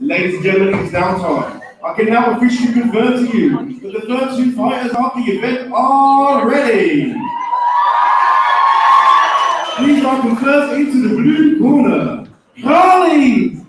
Ladies and gentlemen, it's now time. I can now officially confirm to you that the first two fighters of the event are ready. Please welcome first into the blue corner, Harley.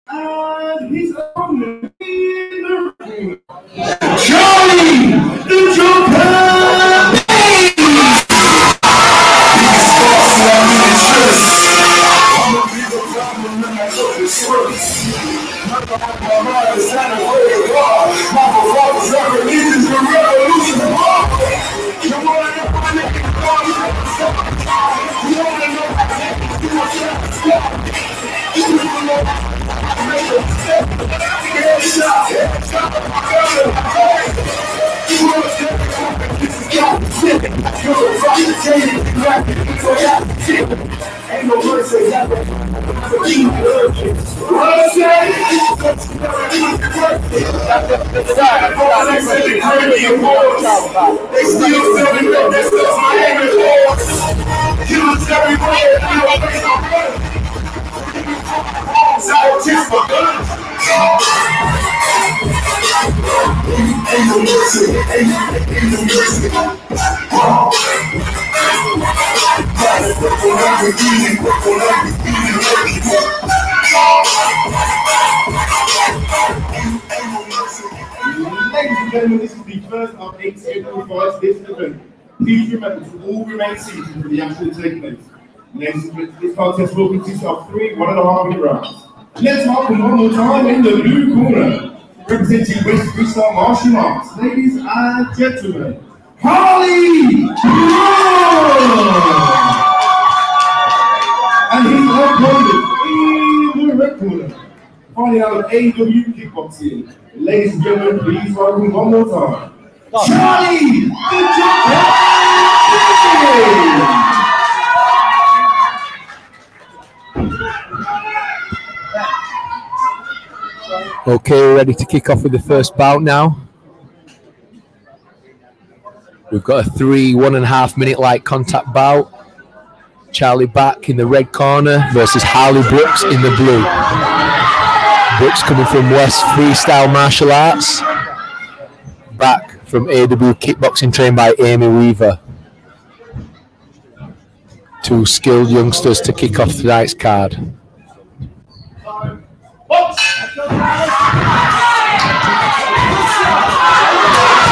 And he's on the ring. Charlie, the Joker! Ain't no mercy, they still selling that stuff. Miami Lords, killers everywhere. Ain't no mercy, ain't no mercy. Ladies and gentlemen, this is the first of 8 scheduled fights this event. Please remember to all remain seated for the action to take place. Ladies and gentlemen, this contest will consist of 3 1.5-minute rounds. Let's welcome one more time in the blue corner, representing West Freestyle Martial Arts, ladies and gentlemen, Harley! And his opponent in the red corner, finding out of AEW Kickboxing. Ladies and gentlemen, please welcome one more time, Charlie! The Joker! Okay, we're ready to kick off with the first bout now. We've got a 3 1.5-minute light contact bout. Charlie Bache in the red corner versus Harley Brooks in the blue. Brooks coming from West Freestyle Martial Arts. Bache from AW Kickboxing, trained by Amy Weaver. 2 skilled youngsters to kick off tonight's card.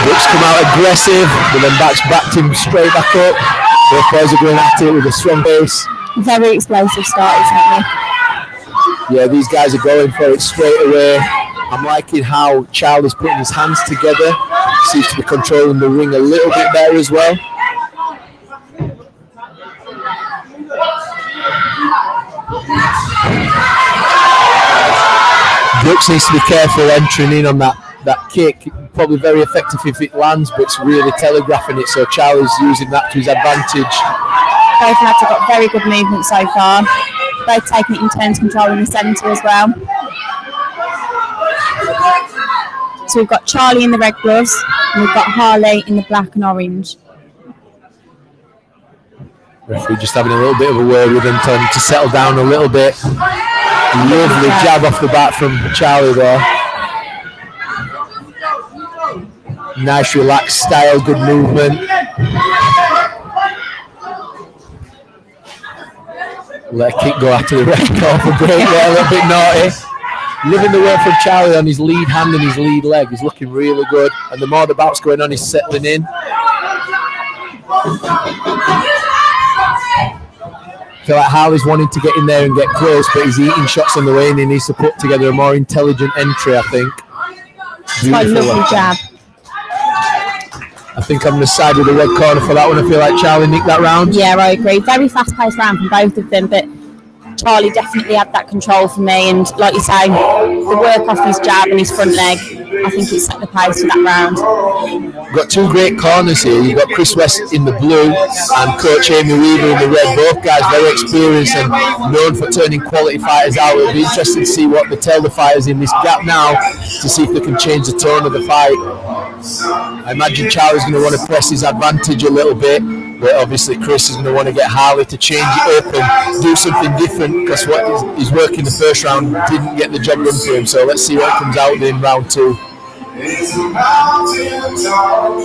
Brooks come out aggressive, but then Bache backed him straight back up. Both boys are going at it with a strong base. Very explosive start, isn't it? Yeah, these guys are going for it straight away. I'm liking how Charlie's putting his hands together. Seems to be controlling the ring a little bit better as well. Brooks needs to be careful entering in on that kick. Probably very effective if it lands, but it's really telegraphing it, so Charlie's using that to his advantage. Both lads have got very good movement so far. Both taking it in turns, controlling the centre as well. So we've got Charlie in the red gloves, and we've got Harley in the black and orange. Referee just having a little bit of a word with him, telling him to settle down a little bit. Lovely jab off the bat from Charlie there. Nice relaxed style, good movement. Let a kick go after the red card for break there, a little bit naughty. Loving the work from Charlie on his lead hand and his lead leg. He's looking really good. And the more the bout's going on, he's settling in. I feel like Harley's wanting to get in there and get close, but he's eating shots on the way and he needs to put together a more intelligent entry, I think. Lovely jab. I think I'm going to side with the red corner for that one. I feel like Charlie nicked that round. Yeah, I agree. Very fast-paced round from both of them, but Charlie definitely had that control for me. And like you say, the work off his jab and his front leg, I think it set the pace for that round. We've got two great corners here. You've got Chris West in the blue and Coach Amy Weaver in the red. Both guys very experienced and known for turning quality fighters out. It'll be interesting to see what they tell the fighters in this gap now to see if they can change the tone of the fight. I imagine Charlie's going to want to press his advantage a little bit, but obviously Chris is going to want to get Harley to change it up and do something different, because what his work in the first round didn't get the job done for him. So let's see what comes out in round two. It's a mountain top,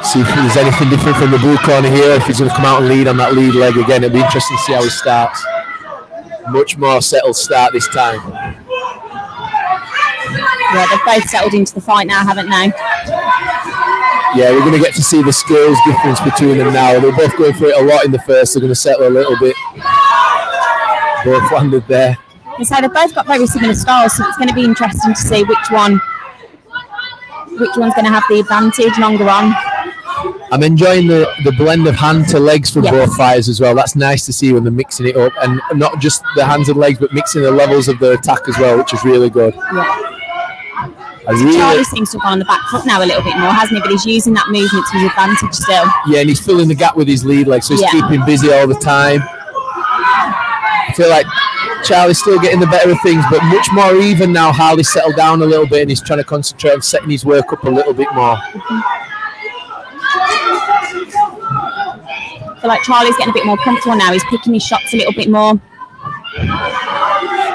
see if there's anything different from the blue corner here, if he's going to come out and lead on that lead leg again. It'll be interesting to see how he starts. Much more settled start this time. Yeah, they've both settled into the fight now, haven't they? Yeah, we're going to get to see the skills difference between them now. They're both going for it a lot in the first. They're going to settle a little bit. Both landed there. So they've both got very similar styles, so it's going to be interesting to see which one's going to have the advantage longer on. I'm enjoying the blend of hand to legs from both fighters as well. That's nice to see when they're mixing it up, and not just the hands and legs, but mixing the levels of the attack as well, which is really good. Yeah. Charlie seems to have gone on the back foot now a little bit more, hasn't he? But he's using that movement to his advantage still. Yeah, and he's filling the gap with his lead leg, so he's keeping busy all the time. I feel like Charlie's still getting the better of things, but much more even now. Harley's settled down a little bit and he's trying to concentrate on setting his work up a little bit more. I feel like Charlie's getting a bit more comfortable now. He's picking his shots a little bit more.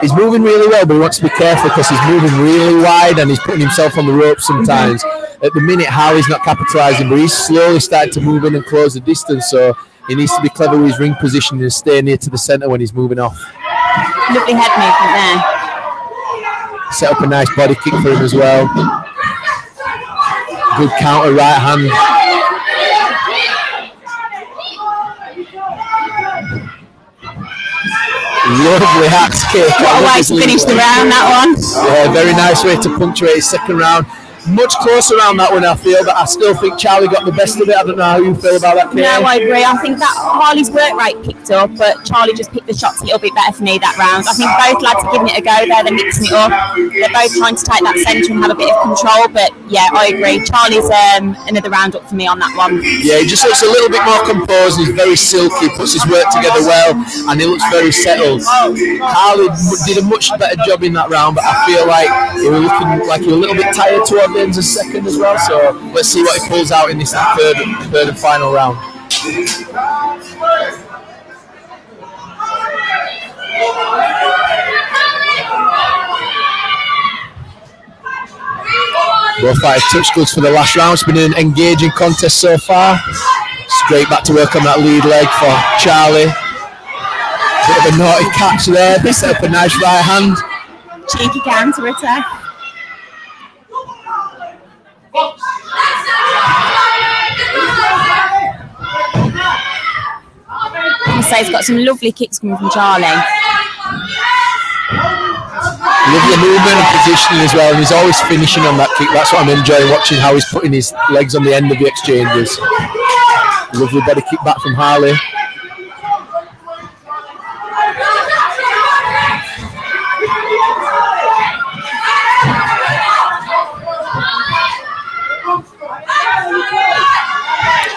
He's moving really well, but he wants to be careful because he's moving really wide and he's putting himself on the ropes sometimes. At the minute, Harley's not capitalising, but he's slowly starting to move in and close the distance, so he needs to be clever with his ring positioning and stay near to the centre when he's moving off. Lovely head movement there. Set up a nice body kick for him as well. Good counter right hand. Lovely axe kick. What a way to finish the round, that one. Yeah, very nice way to punctuate his second round. Much closer around that one, I feel, but I still think Charlie got the best of it. I don't know how you feel about that, Kate. No, I agree. I think that Harley's work rate picked up, but Charlie just picked the shots a little bit better for me that round. I think both lads are giving it a go there. They're mixing it up. They're both trying to take that centre and have a bit of control, but yeah, I agree. Charlie's another round up for me on that one. Yeah, he just looks a little bit more composed. He's very silky, puts his work together well, and he looks very settled. Harley did a much better job in that round, but I feel like he was looking like he was a little bit tired toward the end of second as well, so let's see what he pulls out in this third and final round. Both fighters touch goods for the last round. It's been an engaging contest so far. Straight back to work on that lead leg for Charlie. Bit of a naughty catch there, but set up a nice right hand. Cheeky counter attack. I must say, he's got some lovely kicks coming from Charlie. Lovely movement and positioning as well, and he's always finishing on that kick. That's what I'm enjoying watching, how he's putting his legs on the end of the exchanges. Lovely body kick back from Harley.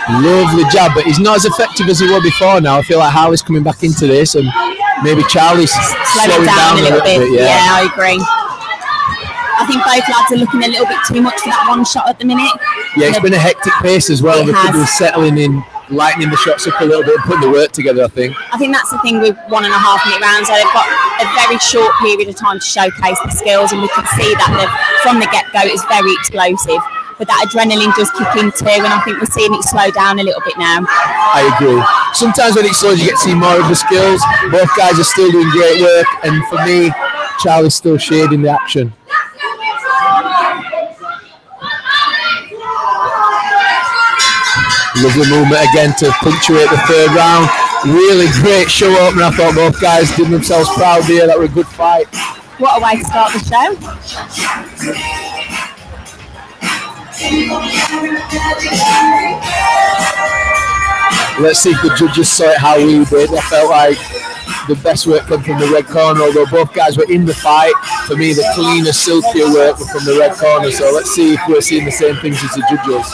Lovely jab, but he's not as effective as he was before now. I feel like Harley's coming back into this, and maybe Charlie's slowing down a little bit. Yeah, I agree. I think both lads are looking a little bit too much for that one shot at the minute. Yeah, it's been a hectic pace as well. They're settling in, lightening the shots up a little bit and putting the work together, I think. I think that's the thing with 1.5 minute rounds. So they've got a very short period of time to showcase the skills, and we can see that from the get-go it's very explosive. But that adrenaline does kick in too, and I think we're seeing it slow down a little bit now. I agree. Sometimes when it slows, you get to see more of the skills. Both guys are still doing great work, and for me, Charlie's still shading the action. Lovely movement again to punctuate the third round. Really great show opener. I thought both guys did themselves proud here. That was a good fight. What a way to start the show. Let's see if the judges saw it how we did. I felt like the best work came from the red corner, although both guys were in the fight. For me, the cleaner, silkier work was from the red corner. So let's see if we're seeing the same things as the judges.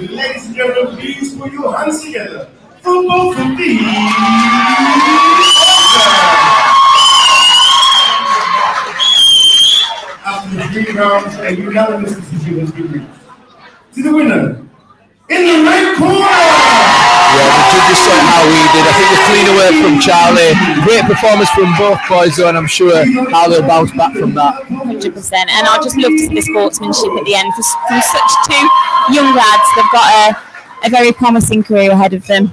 Ladies and gentlemen, please put your hands together for both of these. After the 3 rounds, a unanimous decision has been reached. To the winner, in the red corner! Yeah, the judges saw how we did. I think the cleaner work from Charlie. Great performance from both boys, though, and I'm sure Harley will bounce back from that. 100%. And I just love to see the sportsmanship at the end from such 2 young lads. They've got a very promising career ahead of them.